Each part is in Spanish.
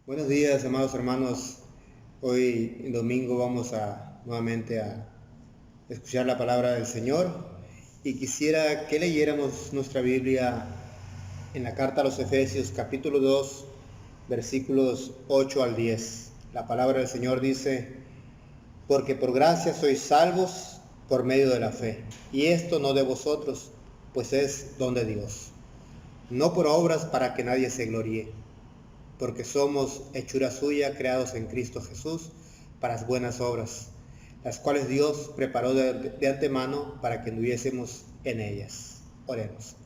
Buenos días, amados hermanos. Hoy en domingo vamos nuevamente a escuchar la palabra del Señor y quisiera que leyéramos nuestra Biblia en la carta a los Efesios, capítulo 2, versículos 8 al 10. La palabra del Señor dice: porque por gracia sois salvos por medio de la fe, y esto no de vosotros, pues es don de Dios, no por obras para que nadie se gloríe, porque somos hechura suya, creados en Cristo Jesús para las buenas obras, las cuales Dios preparó de antemano para que anduviésemos en ellas. Oremos.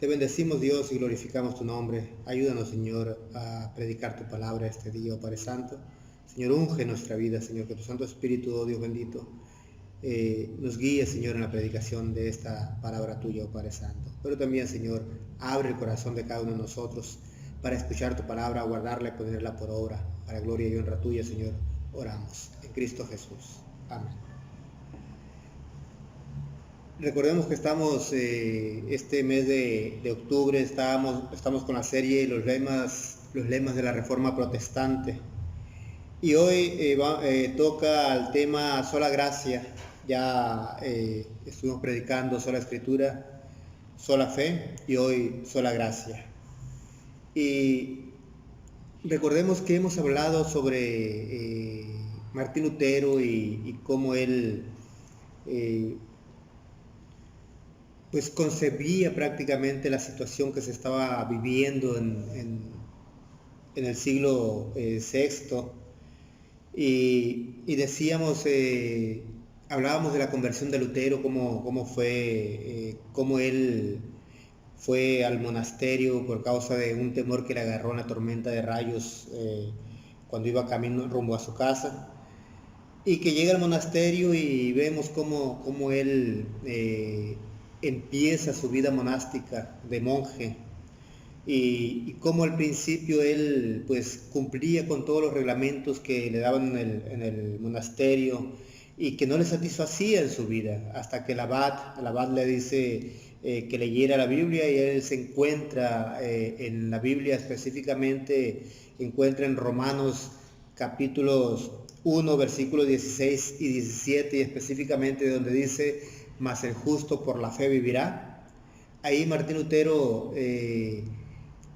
Te bendecimos, Dios, y glorificamos tu nombre. Ayúdanos, Señor, a predicar tu palabra este día, oh Padre Santo. Señor, unge nuestra vida, Señor, que tu Santo Espíritu, oh Dios bendito, nos guíe, Señor, en la predicación de esta palabra tuya, oh Padre Santo. Pero también, Señor, abre el corazón de cada uno de nosotros para escuchar tu palabra, guardarla y ponerla por obra, para gloria y honra tuya, Señor. Oramos en Cristo Jesús. Amén. Recordemos que estamos este mes de octubre, estamos con la serie los lemas de la Reforma Protestante. Y hoy toca el tema sola gracia. Ya estuvimos predicando sola escritura, sola fe, y hoy sola gracia. Y recordemos que hemos hablado sobre Martín Lutero y cómo él pues concebía prácticamente la situación que se estaba viviendo en el siglo VI. Y decíamos, hablábamos de la conversión de Lutero, cómo fue, cómo él fue al monasterio por causa de un temor que le agarró una tormenta de rayos cuando iba camino rumbo a su casa, y que llega al monasterio y vemos cómo él empieza su vida monástica de monje. Y cómo al principio él pues cumplía con todos los reglamentos que le daban en el monasterio y que no le satisfacía en su vida, hasta que el abad le dice que leyera la Biblia, y él se encuentra en la Biblia, específicamente encuentra en Romanos capítulos 1, versículos 16 y 17, y específicamente donde dice: mas el justo por la fe vivirá. Ahí Martín Lutero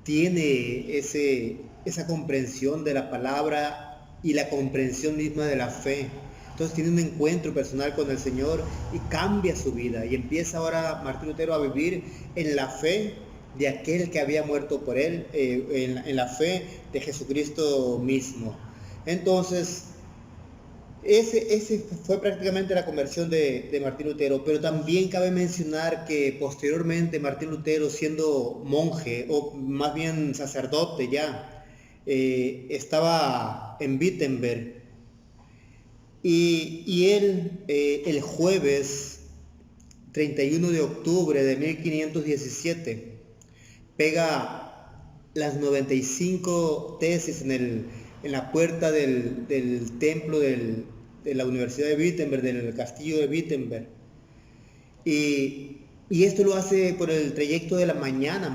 tiene esa comprensión de la palabra y la comprensión misma de la fe. Entonces tiene un encuentro personal con el Señor y cambia su vida, y empieza ahora Martín Lutero a vivir en la fe de aquel que había muerto por él, en la fe de Jesucristo mismo. Entonces ese fue prácticamente la conversión de Martín Lutero. Pero también cabe mencionar que posteriormente Martín Lutero, siendo monje, o más bien sacerdote ya, estaba en Wittenberg, y él el jueves 31 de octubre de 1517 pega las 95 tesis en la puerta del templo de la Universidad de Wittenberg, del castillo de Wittenberg. Y esto lo hace por el trayecto de la mañana,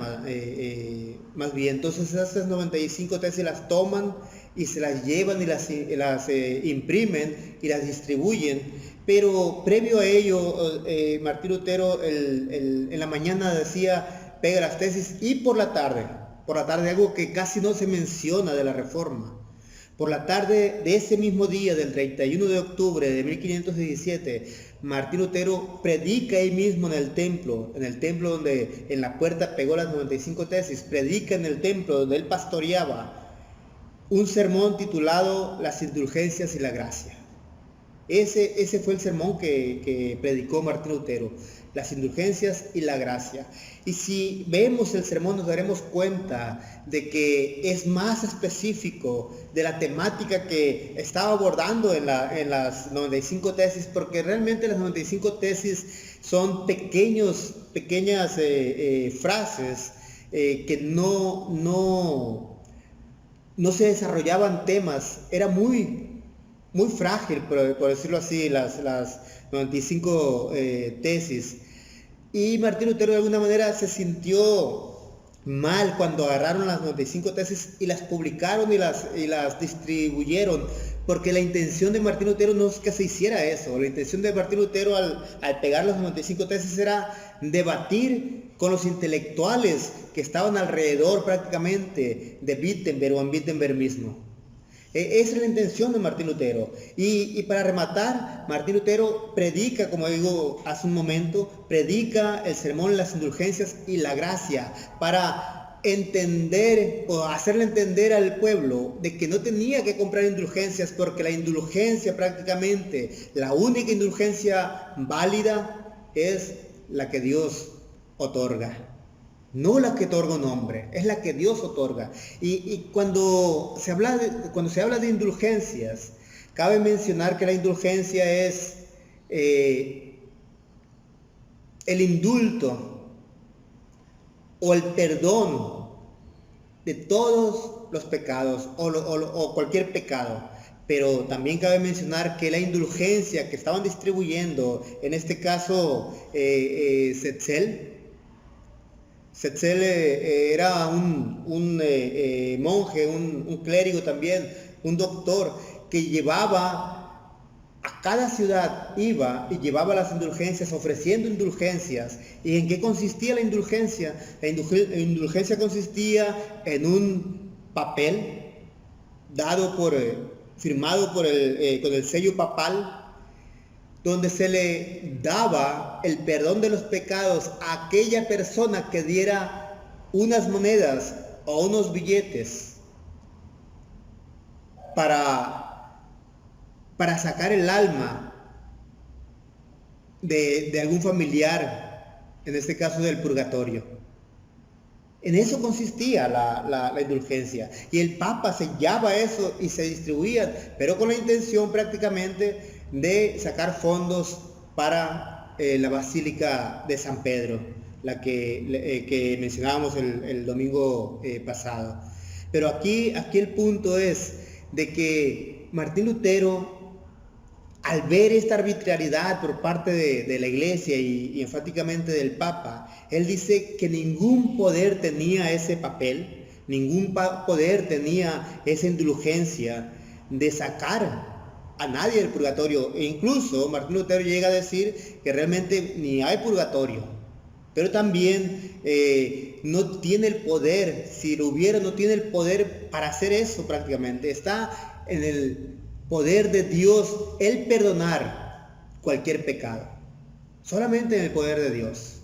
más bien. Entonces esas 95 tesis las toman y se las llevan y las imprimen y las distribuyen. Pero previo a ello, Martín Lutero en la mañana decía: pega las tesis, y por la tarde, algo que casi no se menciona de la Reforma, por la tarde de ese mismo día, del 31 de octubre de 1517, Martín Lutero predica ahí mismo en el templo donde en la puerta pegó las 95 tesis, predica en el templo donde él pastoreaba un sermón titulado Las indulgencias y la gracia. Ese fue el sermón que predicó Martín Lutero, las indulgencias y la gracia. Y si vemos el sermón nos daremos cuenta de que es más específico de la temática que estaba abordando en las 95 tesis, porque realmente las 95 tesis son pequeñas frases que no se desarrollaban temas. Era muy frágil, por decirlo así, las 95 tesis. Y Martín Lutero de alguna manera se sintió mal cuando agarraron las 95 tesis y las publicaron y las distribuyeron, porque la intención de Martín Lutero no es que se hiciera eso. La intención de Martín Lutero al pegar las 95 tesis era debatir con los intelectuales que estaban alrededor prácticamente de Wittenberg o en Wittenberg mismo. Esa es la intención de Martín Lutero. Y para rematar, Martín Lutero predica, como digo hace un momento, predica el sermón, las indulgencias y la gracia para entender o hacerle entender al pueblo de que no tenía que comprar indulgencias, porque la indulgencia prácticamente, la única indulgencia válida es la que Dios otorga. No la que otorga un hombre, es la que Dios otorga. Y cuando se habla de indulgencias, cabe mencionar que la indulgencia es el indulto o el perdón de todos los pecados o cualquier pecado. Pero también cabe mencionar que la indulgencia que estaban distribuyendo, en este caso Tetzel era un monje, un clérigo también, un doctor, que llevaba a cada ciudad, iba y llevaba las indulgencias, ofreciendo indulgencias. ¿Y en qué consistía la indulgencia? La indulgencia consistía en un papel firmado con el sello papal, donde se le daba el perdón de los pecados a aquella persona que diera unas monedas o unos billetes para sacar el alma de algún familiar, en este caso del purgatorio. En eso consistía la indulgencia. Y el Papa sellaba eso y se distribuía, pero con la intención prácticamente de sacar fondos para la Basílica de San Pedro, la que mencionábamos el domingo pasado. Pero aquí el punto es de que Martín Lutero, al ver esta arbitrariedad por parte de la Iglesia y enfáticamente del Papa, él dice que ningún poder tenía ese papel, ningún poder tenía esa indulgencia de sacar a nadie del purgatorio. E incluso Martín Lutero llega a decir que realmente ni hay purgatorio, pero también no tiene el poder, si lo hubiera, no tiene el poder para hacer eso prácticamente. Está en el poder de Dios el perdonar cualquier pecado, solamente en el poder de Dios.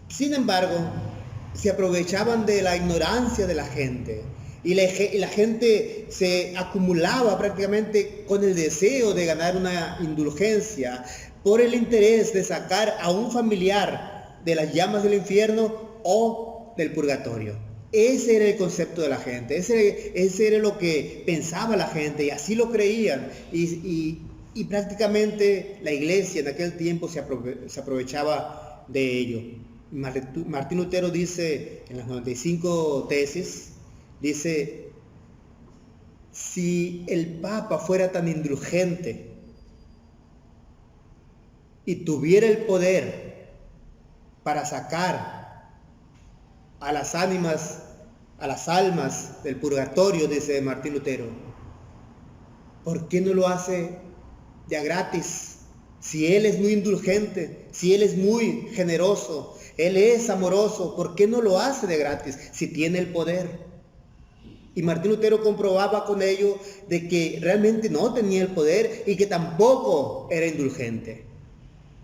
Sin embargo, se aprovechaban de la ignorancia de la gente y la gente se acumulaba prácticamente con el deseo de ganar una indulgencia por el interés de sacar a un familiar de las llamas del infierno o del purgatorio. Ese era el concepto de la gente, ese era lo que pensaba la gente y así lo creían. Y prácticamente la Iglesia en aquel tiempo se aprovechaba de ello. Martín Lutero dice en las 95 tesis, dice: si el Papa fuera tan indulgente y tuviera el poder para sacar a las almas del purgatorio, dice Martín Lutero, ¿por qué no lo hace ya gratis? Si Él es muy indulgente, si Él es muy generoso, Él es amoroso, ¿por qué no lo hace de gratis si tiene el poder? Y Martín Lutero comprobaba con ello de que realmente no tenía el poder y que tampoco era indulgente.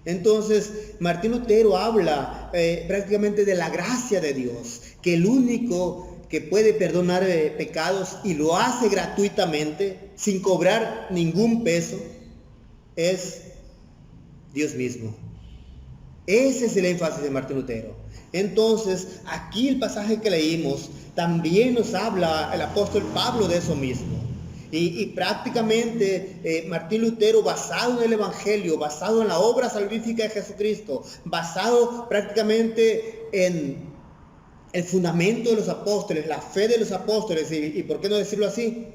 Entonces, Martín Lutero habla prácticamente de la gracia de Dios, que el único que puede perdonar pecados y lo hace gratuitamente, sin cobrar ningún peso, es Dios mismo. Ese es el énfasis de Martín Lutero. Entonces, aquí el pasaje que leímos también nos habla el apóstol Pablo de eso mismo. Y prácticamente Martín Lutero, basado en el Evangelio, basado en la obra salvífica de Jesucristo, basado prácticamente en el fundamento de los apóstoles, la fe de los apóstoles, y por qué no decirlo así,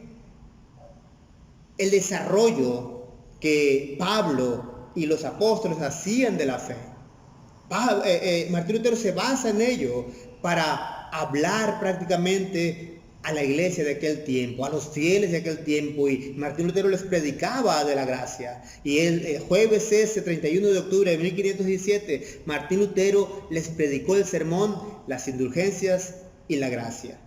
el desarrollo que Pablo y los apóstoles hacían de la fe. Martín Lutero se basa en ello para hablar prácticamente a la iglesia de aquel tiempo, a los fieles de aquel tiempo, y Martín Lutero les predicaba de la gracia. Y el jueves ese, 31 de octubre de 1517, Martín Lutero les predicó el sermón, las indulgencias y la gracia.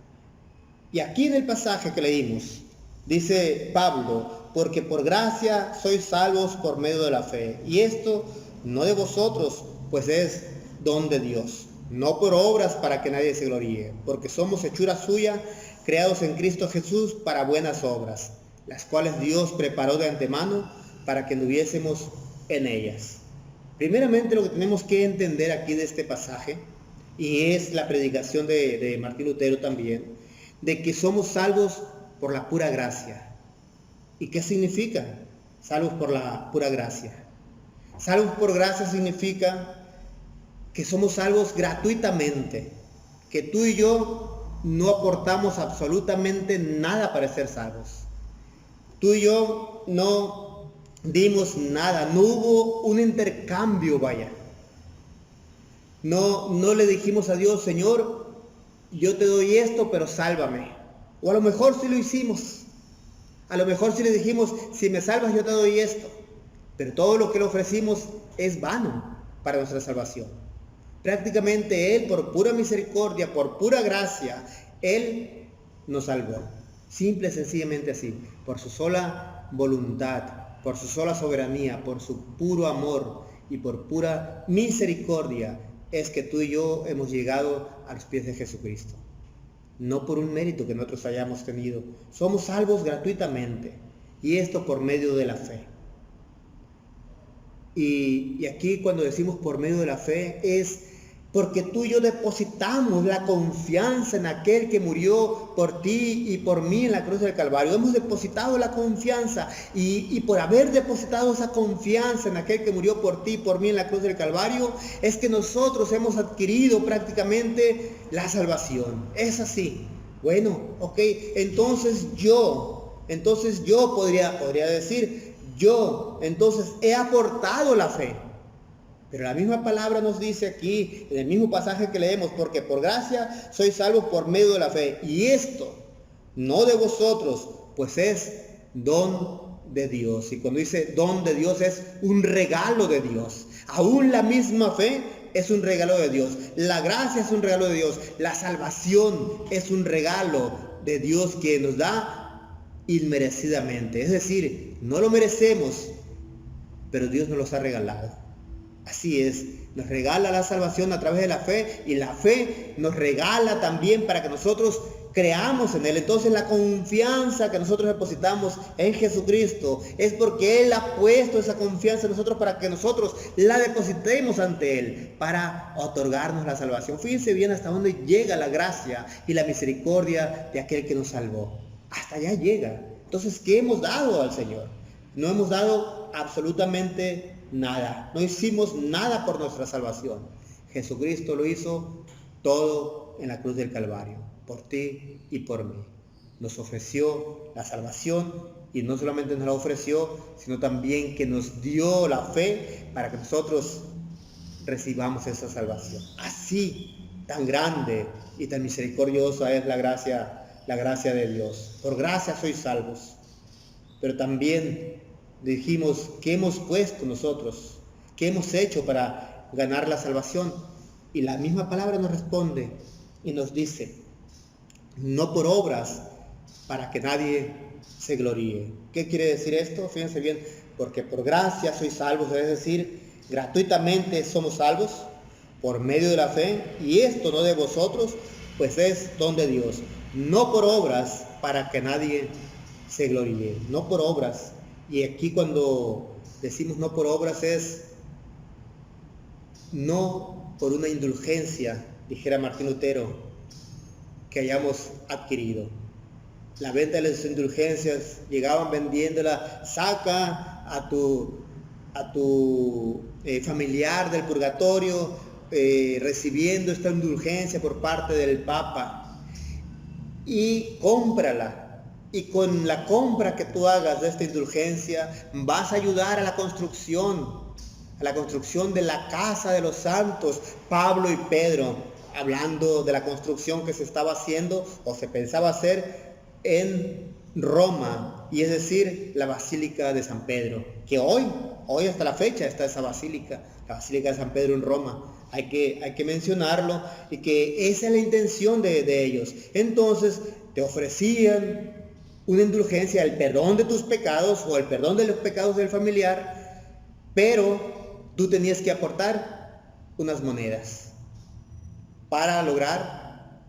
Y aquí en el pasaje que leímos, dice Pablo, porque por gracia sois salvos por medio de la fe, y esto no de vosotros, pues es don de Dios, no por obras para que nadie se gloríe, porque somos hechura suya, creados en Cristo Jesús para buenas obras, las cuales Dios preparó de antemano para que anduviésemos en ellas. Primeramente, lo que tenemos que entender aquí de este pasaje, y es la predicación de Martín Lutero también, de que somos salvos por la pura gracia. ¿Y qué significa? Salvos por la pura gracia. Salvos por gracia significa que somos salvos gratuitamente, que tú y yo no aportamos absolutamente nada para ser salvos. Tú y yo no dimos nada, no hubo un intercambio, vaya. No le dijimos a Dios, Señor, yo te doy esto, pero sálvame. O a lo mejor sí lo hicimos. A lo mejor sí le dijimos, si me salvas yo te doy esto. Pero todo lo que le ofrecimos es vano para nuestra salvación. Prácticamente Él, por pura misericordia, por pura gracia, Él nos salvó. Simple y sencillamente así. Por su sola voluntad, por su sola soberanía, por su puro amor y por pura misericordia, es que tú y yo hemos llegado a los pies de Jesucristo. No por un mérito que nosotros hayamos tenido. Somos salvos gratuitamente. Y esto por medio de la fe. Y aquí cuando decimos por medio de la fe es porque tú y yo depositamos la confianza en aquel que murió por ti y por mí en la cruz del Calvario. Hemos depositado la confianza y por haber depositado esa confianza en aquel que murió por ti y por mí en la cruz del Calvario, es que nosotros hemos adquirido prácticamente la salvación. Es así. Bueno, ok, entonces yo podría decir, yo entonces he aportado la fe. Pero la misma palabra nos dice aquí, en el mismo pasaje que leemos, porque por gracia sois salvos por medio de la fe. Y esto, no de vosotros, pues es don de Dios. Y cuando dice don de Dios, es un regalo de Dios. Aún la misma fe es un regalo de Dios. La gracia es un regalo de Dios. La salvación es un regalo de Dios que nos da inmerecidamente. Es decir, no lo merecemos, pero Dios nos los ha regalado. Así es, nos regala la salvación a través de la fe, y la fe nos regala también para que nosotros creamos en Él. Entonces la confianza que nosotros depositamos en Jesucristo es porque Él ha puesto esa confianza en nosotros para que nosotros la depositemos ante Él, para otorgarnos la salvación. Fíjense bien hasta dónde llega la gracia y la misericordia de aquel que nos salvó. Hasta allá llega. Entonces, ¿qué hemos dado al Señor? No hemos dado absolutamente nada. No hicimos nada por nuestra salvación. Jesucristo lo hizo todo en la cruz del Calvario, por ti y por mí. Nos ofreció la salvación, y no solamente nos la ofreció, sino también que nos dio la fe para que nosotros recibamos esa salvación. Así, tan grande y tan misericordiosa es la gracia de Dios. Por gracia sois salvos. Pero también dijimos, ¿qué hemos puesto nosotros? ¿Qué hemos hecho para ganar la salvación? Y la misma palabra nos responde y nos dice, no por obras para que nadie se gloríe. ¿Qué quiere decir esto? Fíjense bien, porque por gracia sois salvos, es decir, gratuitamente somos salvos por medio de la fe, y esto no de vosotros, pues es don de Dios. No por obras para que nadie se gloríe, no por obras. Y aquí cuando decimos no por obras es no por una indulgencia, dijera Martín Lutero, que hayamos adquirido. La venta de las indulgencias, llegaban vendiéndola, saca a tu familiar del purgatorio recibiendo esta indulgencia por parte del Papa, y cómprala. Y con la compra que tú hagas de esta indulgencia, vas a ayudar a la construcción de la casa de los santos, Pablo y Pedro. hablando de la construcción que se estaba haciendo o se pensaba hacer en Roma, y es decir, la Basílica de San Pedro, que hoy hasta la fecha está esa basílica, la Basílica de San Pedro en Roma. Hay que mencionarlo, y que esa es la intención de ellos. Entonces te ofrecían una indulgencia, el perdón de tus pecados o el perdón de los pecados del familiar, pero tú tenías que aportar unas monedas para lograr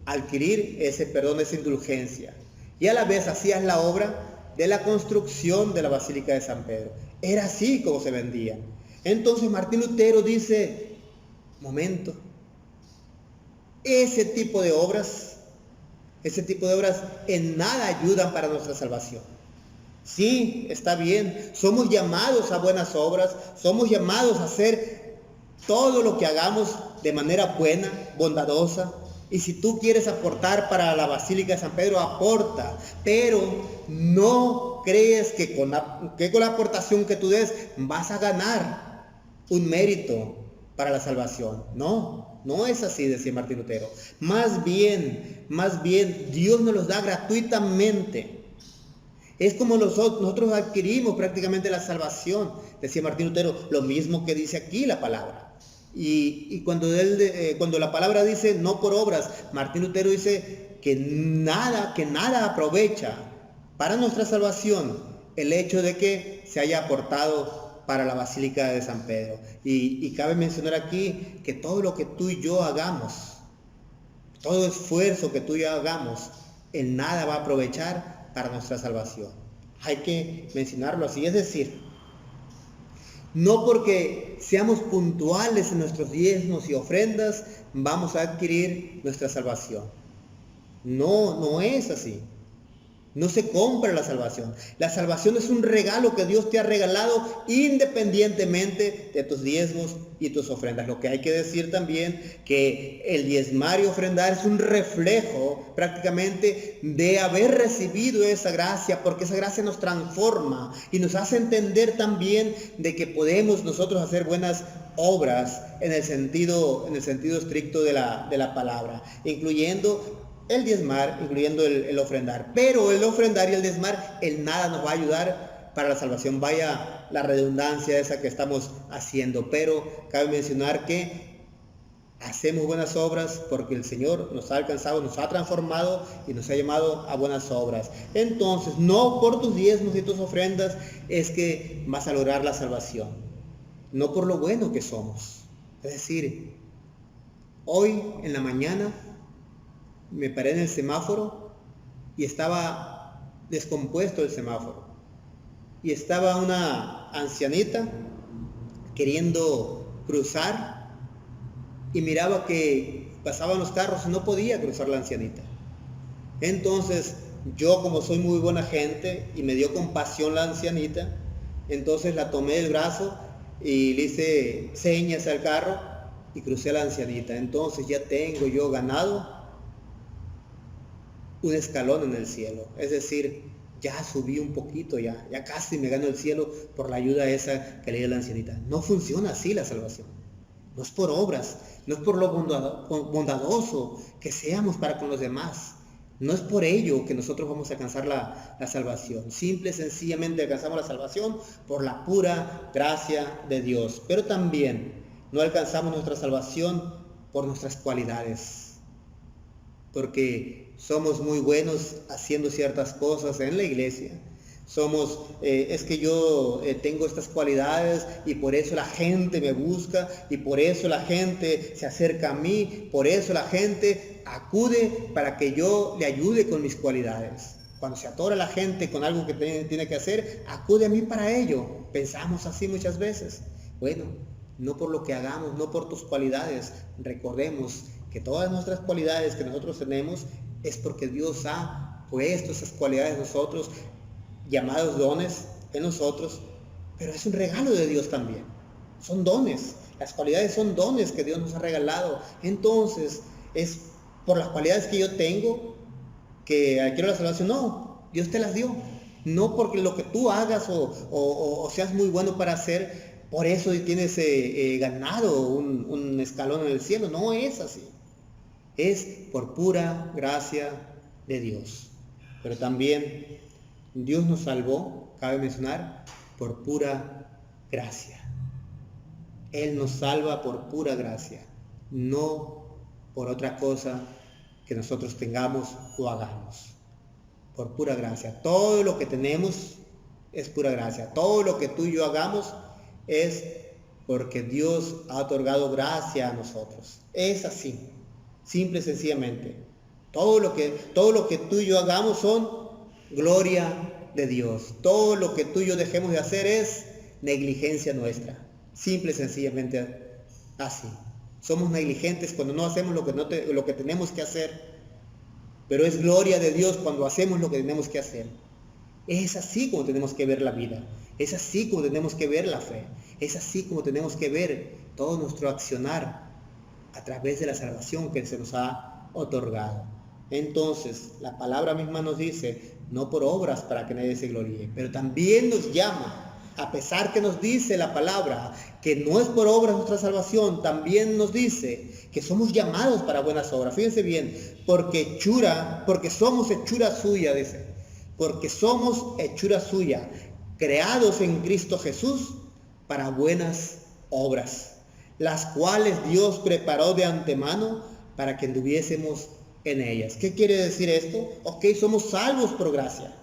adquirir ese perdón, esa indulgencia. Y a la vez hacías la obra de la construcción de la Basílica de San Pedro. Era así como se vendía. Entonces Martín Lutero dice, momento, ese tipo de obras en nada ayudan para nuestra salvación. Sí, está bien, somos llamados a buenas obras, somos llamados a hacer todo lo que hagamos de manera buena, bondadosa. Y si tú quieres aportar para la Basílica de San Pedro, aporta, pero no crees que con la aportación que tú des vas a ganar un mérito para la salvación. No es así, decía Martín Lutero. Más bien, Dios nos los da gratuitamente. Es como nosotros adquirimos prácticamente la salvación, decía Martín Lutero, lo mismo que dice aquí la palabra. Y cuando la palabra dice no por obras, Martín Lutero dice que nada aprovecha para nuestra salvación el hecho de que se haya aportado para la Basílica de San Pedro. Y cabe mencionar aquí que todo lo que tú y yo hagamos, todo esfuerzo que tú y yo hagamos, en nada va a aprovechar para nuestra salvación. Hay que mencionarlo así, es decir, no porque seamos puntuales en nuestros diezmos y ofrendas vamos a adquirir nuestra salvación. No es así. No se compra la salvación. La salvación es un regalo que Dios te ha regalado independientemente de tus diezmos y tus ofrendas. Lo que hay que decir también que el diezmar y ofrendar es un reflejo prácticamente de haber recibido esa gracia, porque esa gracia nos transforma y nos hace entender también de que podemos nosotros hacer buenas obras en el sentido estricto de la palabra, incluyendo el diezmar, incluyendo el ofrendar. Pero el ofrendar y el diezmar, en nada nos va a ayudar para la salvación. Vaya la redundancia esa que estamos haciendo. Pero cabe mencionar que hacemos buenas obras porque el Señor nos ha alcanzado, nos ha transformado y nos ha llamado a buenas obras. Entonces, no por tus diezmos y tus ofrendas es que vas a lograr la salvación. No por lo bueno que somos. Es decir, hoy en la mañana me paré en el semáforo y estaba descompuesto el semáforo. Y estaba una ancianita queriendo cruzar y miraba que pasaban los carros y no podía cruzar la ancianita. Entonces yo, como soy muy buena gente y me dio compasión la ancianita, entonces la tomé del brazo y le hice señas al carro y crucé a la ancianita. Entonces ya tengo yo ganado un escalón en el cielo, es decir, ya subí un poquito, ya casi me gano el cielo por la ayuda esa que le dio la ancianita. No funciona así la salvación, no es por obras, no es por lo bondadoso que seamos para con los demás, no es por ello que nosotros vamos a alcanzar la salvación. Simple y sencillamente alcanzamos la salvación por la pura gracia de Dios, pero también no alcanzamos nuestra salvación por nuestras cualidades, porque somos muy buenos haciendo ciertas cosas en la iglesia. Es que yo tengo estas cualidades y por eso la gente me busca y por eso la gente se acerca a mí, por eso la gente acude para que yo le ayude con mis cualidades. Cuando se atora la gente con algo que tiene que hacer, acude a mí para ello. Pensamos así muchas veces. Bueno, no por lo que hagamos, no por tus cualidades. Recordemos que todas nuestras cualidades que nosotros tenemos es porque Dios ha puesto esas cualidades en nosotros, llamados dones en nosotros, pero es un regalo de Dios también. Son dones. Las cualidades son dones que Dios nos ha regalado. Entonces, es por las cualidades que yo tengo que adquiero la salvación. No, Dios te las dio. No porque lo que tú hagas o seas muy bueno para hacer por eso tienes ganado un escalón en el cielo. No es así. Es por pura gracia de Dios. Pero también Dios nos salvó, cabe mencionar, por pura gracia. Él nos salva por pura gracia, no por otra cosa que nosotros tengamos o hagamos. Por pura gracia. Todo lo que tenemos es pura gracia. Todo lo que tú y yo hagamos es porque Dios ha otorgado gracia a nosotros. Es así, simple y sencillamente. Todo lo que tú y yo hagamos son gloria de Dios. Todo lo que tú y yo dejemos de hacer es negligencia nuestra. Simple y sencillamente así. Somos negligentes cuando no hacemos lo que tenemos que hacer. Pero es gloria de Dios cuando hacemos lo que tenemos que hacer. Es así como tenemos que ver la vida. Es así como tenemos que ver la fe. Es así como tenemos que ver todo nuestro accionar a través de la salvación que se nos ha otorgado. Entonces, la palabra misma nos dice, no por obras para que nadie se gloríe, pero también nos llama, a pesar que nos dice la palabra que no es por obras nuestra salvación, también nos dice que somos llamados para buenas obras. Fíjense bien, porque somos hechura suya, dice, porque somos hechura suya, creados en Cristo Jesús para buenas obras, las cuales Dios preparó de antemano para que anduviésemos en ellas. ¿Qué quiere decir esto? Ok, somos salvos por gracia.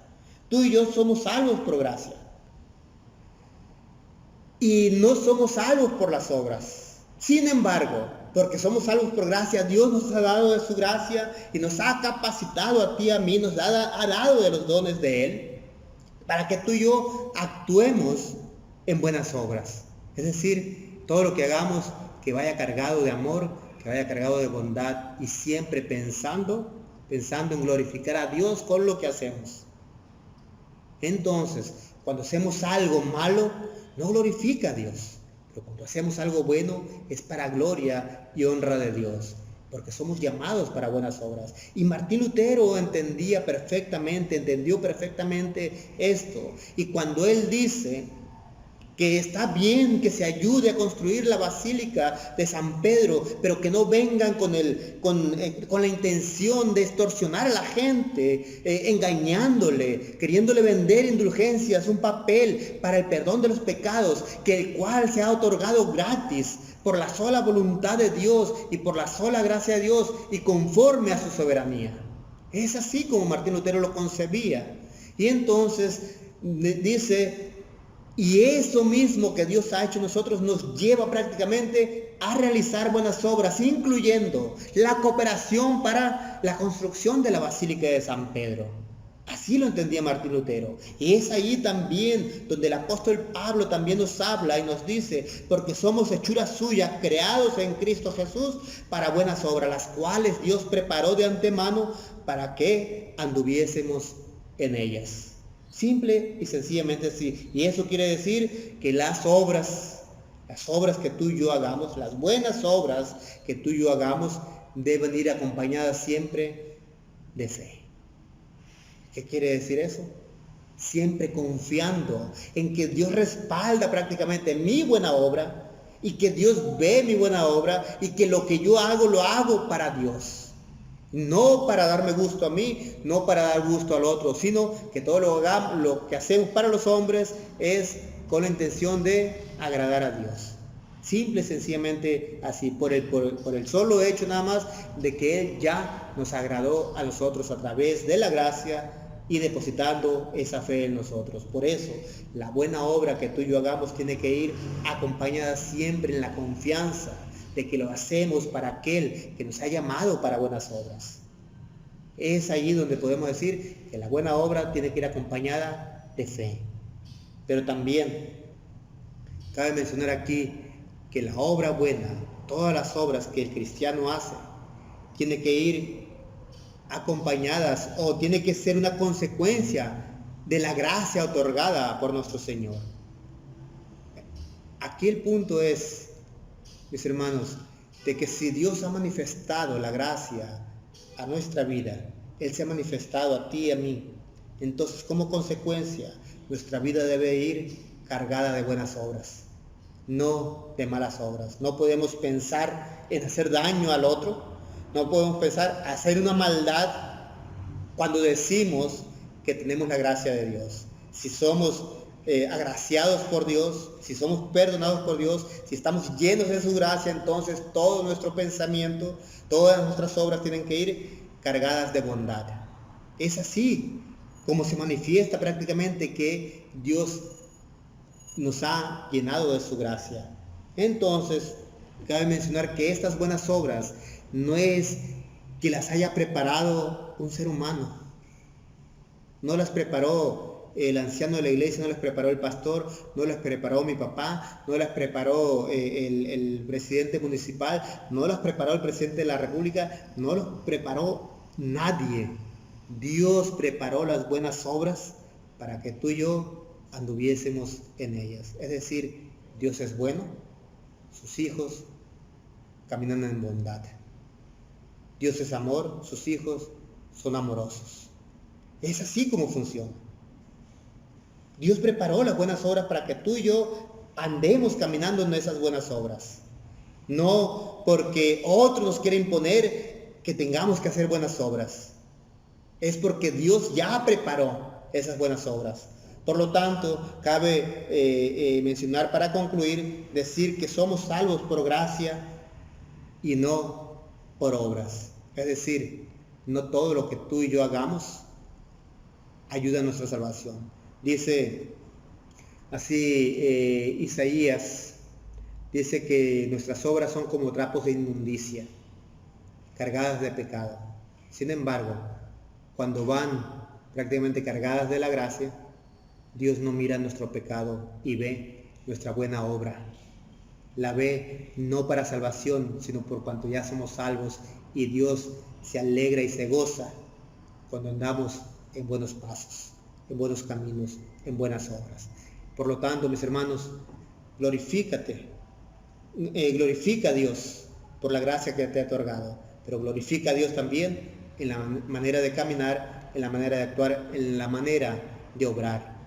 Tú y yo somos salvos por gracia. Y no somos salvos por las obras. Sin embargo, porque somos salvos por gracia, Dios nos ha dado de su gracia y nos ha capacitado a ti y a mí, nos ha dado de los dones de Él, para que tú y yo actuemos en buenas obras. Es decir, todo lo que hagamos que vaya cargado de amor, que vaya cargado de bondad y siempre pensando en glorificar a Dios con lo que hacemos. Entonces, cuando hacemos algo malo, no glorifica a Dios. Pero cuando hacemos algo bueno, es para gloria y honra de Dios. Porque somos llamados para buenas obras. Y Martín Lutero entendió perfectamente esto. Y cuando él dice que está bien que se ayude a construir la Basílica de San Pedro, pero que no vengan con la intención de extorsionar a la gente, engañándole, queriéndole vender indulgencias, un papel para el perdón de los pecados, que el cual se ha otorgado gratis por la sola voluntad de Dios y por la sola gracia de Dios y conforme a su soberanía. Es así como Martín Lutero lo concebía. Y entonces dice, y eso mismo que Dios ha hecho en nosotros nos lleva prácticamente a realizar buenas obras, incluyendo la cooperación para la construcción de la Basílica de San Pedro. Así lo entendía Martín Lutero. Y es ahí también donde el apóstol Pablo también nos habla y nos dice, porque somos hechura suya, creados en Cristo Jesús para buenas obras, las cuales Dios preparó de antemano para que anduviésemos en ellas. Simple y sencillamente así. Y eso quiere decir que las obras que tú y yo hagamos, las buenas obras que tú y yo hagamos, deben ir acompañadas siempre de fe. ¿Qué quiere decir eso? Siempre confiando en que Dios respalda prácticamente mi buena obra y que Dios ve mi buena obra y que lo que yo hago, lo hago para Dios. No para darme gusto a mí, no para dar gusto al otro, sino que todo lo que hacemos para los hombres es con la intención de agradar a Dios. Simple y sencillamente así, por el solo hecho nada más de que Él ya nos agradó a nosotros a través de la gracia y depositando esa fe en nosotros. Por eso, la buena obra que tú y yo hagamos tiene que ir acompañada siempre en la confianza de que lo hacemos para aquel que nos ha llamado para buenas obras. Es allí donde podemos decir que la buena obra tiene que ir acompañada de fe. Pero también cabe mencionar aquí que la obra buena, todas las obras que el cristiano hace, tiene que ir acompañadas o tiene que ser una consecuencia de la gracia otorgada por nuestro Señor. Aquí el punto es, mis hermanos, de que si Dios ha manifestado la gracia a nuestra vida, Él se ha manifestado a ti y a mí, entonces como consecuencia nuestra vida debe ir cargada de buenas obras. no de malas obras. No podemos pensar en hacer daño al otro, no podemos pensar en hacer una maldad cuando decimos que tenemos la gracia de Dios. Si somos agraciados por Dios, si somos perdonados por Dios, si estamos llenos de su gracia, entonces todo nuestro pensamiento, todas nuestras obras tienen que ir cargadas de bondad. Es así como se manifiesta prácticamente que Dios nos ha llenado de su gracia. Entonces, cabe mencionar que estas buenas obras no es que las haya preparado un ser humano. No las preparó el anciano de la iglesia, no las preparó el pastor, no las preparó mi papá, no las preparó el presidente municipal, no las preparó el presidente de la república, no las preparó nadie. Dios preparó las buenas obras para que tú y yo anduviésemos en ellas. Es decir, Dios es bueno, sus hijos caminan en bondad. Dios es amor, sus hijos son amorosos. Es así como funciona. Dios preparó las buenas obras para que tú y yo andemos caminando en esas buenas obras. No porque otros nos quieren imponer que tengamos que hacer buenas obras. Es porque Dios ya preparó esas buenas obras. Por lo tanto, cabe mencionar para concluir, decir que somos salvos por gracia y no por obras. Es decir, no todo lo que tú y yo hagamos ayuda a nuestra salvación. Dice así Isaías, dice que nuestras obras son como trapos de inmundicia, cargadas de pecado. Sin embargo, cuando van prácticamente cargadas de la gracia, Dios no mira nuestro pecado y ve nuestra buena obra. La ve no para salvación, sino por cuanto ya somos salvos, y Dios se alegra y se goza cuando andamos en buenos pasos, en buenos caminos, en buenas obras. Por lo tanto, mis hermanos, glorifica a Dios por la gracia que te ha otorgado, pero glorifica a Dios también en la manera de caminar, en la manera de actuar, en la manera de obrar.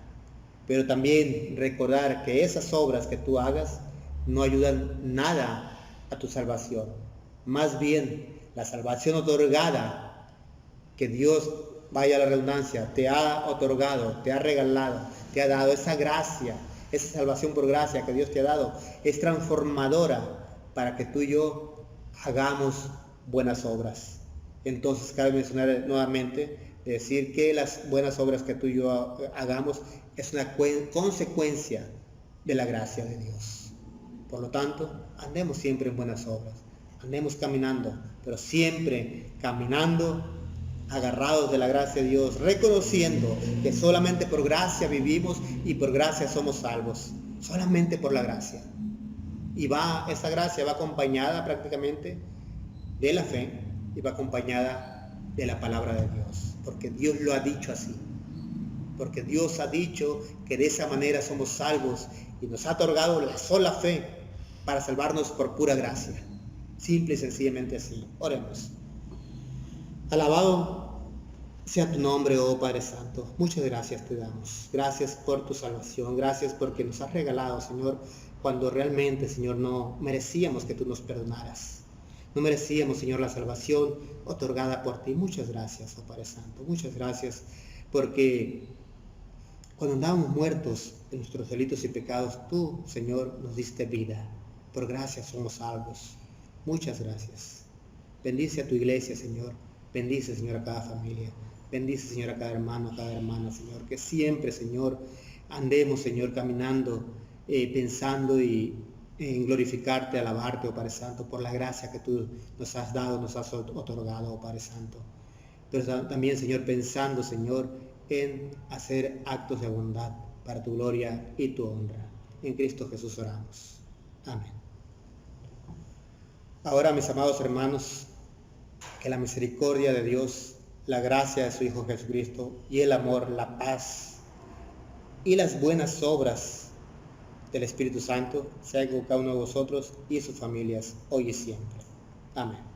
Pero también recordar que esas obras que tú hagas no ayudan nada a tu salvación. Más bien, la salvación otorgada que Dios, vaya la redundancia, te ha otorgado, te ha regalado, te ha dado esa gracia, esa salvación por gracia que Dios te ha dado, es transformadora para que tú y yo hagamos buenas obras. Entonces cabe mencionar nuevamente, decir que las buenas obras que tú y yo hagamos es una consecuencia de la gracia de Dios. Por lo tanto, andemos siempre en buenas obras, andemos caminando, pero siempre caminando agarrados de la gracia de Dios, reconociendo que solamente por gracia vivimos y por gracia somos salvos, solamente por la gracia. Y esa gracia va acompañada prácticamente de la fe y va acompañada de la palabra de Dios, porque Dios lo ha dicho así, porque Dios ha dicho que de esa manera somos salvos y nos ha otorgado la sola fe para salvarnos por pura gracia, simple y sencillamente así. Oremos. Alabado sea tu nombre, oh Padre Santo. Muchas gracias te damos. Gracias por tu salvación. Gracias porque nos has regalado, Señor, cuando realmente, Señor, no merecíamos que tú nos perdonaras. No merecíamos, Señor, la salvación otorgada por ti. Muchas gracias, oh Padre Santo. Muchas gracias porque cuando andábamos muertos de nuestros delitos y pecados, tú, Señor, nos diste vida. Por gracia somos salvos. Muchas gracias. Bendice a tu iglesia, Señor. Bendice, Señor, a cada familia. Bendice, Señor, a cada hermano, a cada hermana, Señor. Que siempre, Señor, andemos, Señor, caminando, pensando en glorificarte, alabarte, oh Padre Santo, por la gracia que tú nos has dado, nos has otorgado, oh Padre Santo. Pero también, Señor, pensando, Señor, en hacer actos de bondad para tu gloria y tu honra. En Cristo Jesús oramos. Amén. Ahora, mis amados hermanos, que la misericordia de Dios, la gracia de su Hijo Jesucristo y el amor, la paz y las buenas obras del Espíritu Santo sean con cada uno de vosotros y sus familias hoy y siempre. Amén.